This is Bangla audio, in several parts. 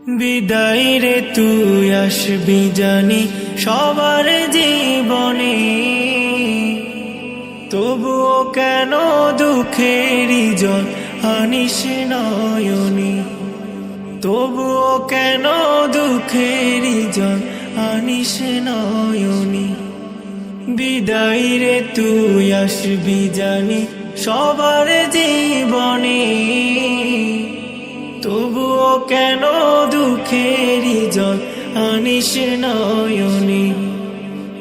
বিদায় রে তুই আসবি জানি সবার জীবনে, তবুও কেন দুঃখেরই জল আনিস নয়নে, তবুও কেন দুঃখেরই জল আনিস নয়নে। বিদায় রে তুই আসবি জানি সবার জীবনে, তবুও কেন দুঃখেরই জল আনিস নয়নে,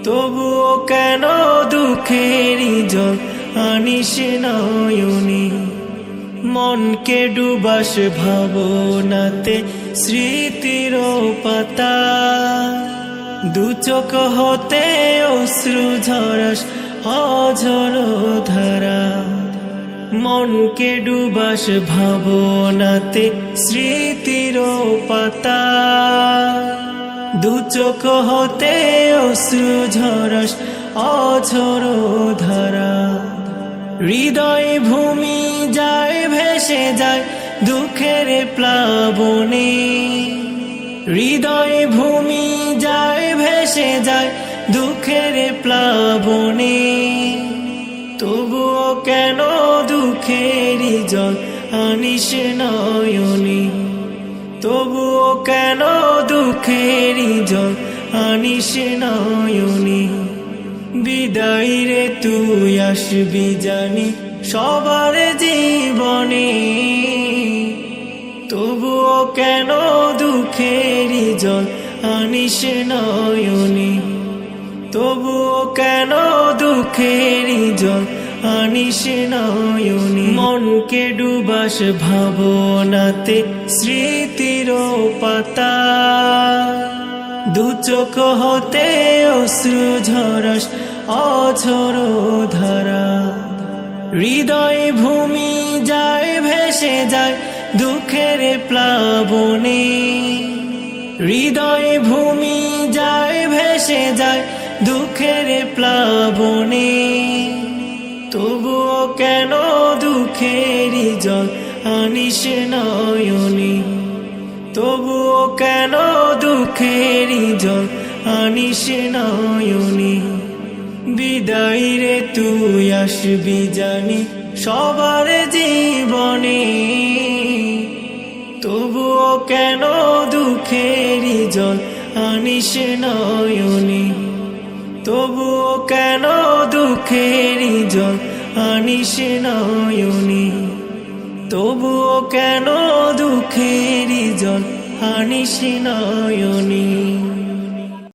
তবুও কেন দুঃখেরই জল আনিস নয়নে। মনকে ডুবাস ভাবনাতে স্মৃতির পাতা, দু চোখ হতে অশ্রু ঝরাস অঝর ধারা। মনকে ডুবাস ভাবনাতে স্মৃতির পাতা, দু চোখ হতে অশ্রু ঝরাস অঝর ধারা। হৃদয় ভূমি যায় ভেসে যায় দুঃখের প্লাবনে, হৃদয় ভূমি যায় ভেসে যায় দুঃখের প্লাবনে, তবুও কেন দুঃখেরই জল আনিস নয়নে, তবুও কেন দুঃখেরই জল আনিস নয়নে। বিদায় রে তুই আসবি জানি সবার জীবনে, তবুও কেন দুঃখেরই জল আনিস নয়নে, তবুও কেন দুঃখেরই জল আনিস নয়নে। মনকে ডুবাস ভাবনাতে স্মৃতির পাতা, দু চোখ হতে অশ্রু ঝরাস অঝর ধারা। হৃদয় ভূমি যায় ভেসে যায় দুঃখের প্লাবনে, হৃদয় ভূমি যায় ভেসে যায় দুঃখের প্লাবনে, তবুও কেন দুঃখেরই জল আনিস নয়নে, তবুও কেন দুঃখেরই জল আনিস নয়নে। বিদায় রে তুই আসবি জানি সবার জীবনে, তবুও কেন দুঃখেরই জল আনিস নয়নে, তবুও কেন দুঃখেরই জল আনিস নয়নে, তবুও কেন দুঃখেরই জল আনিস নয়নে।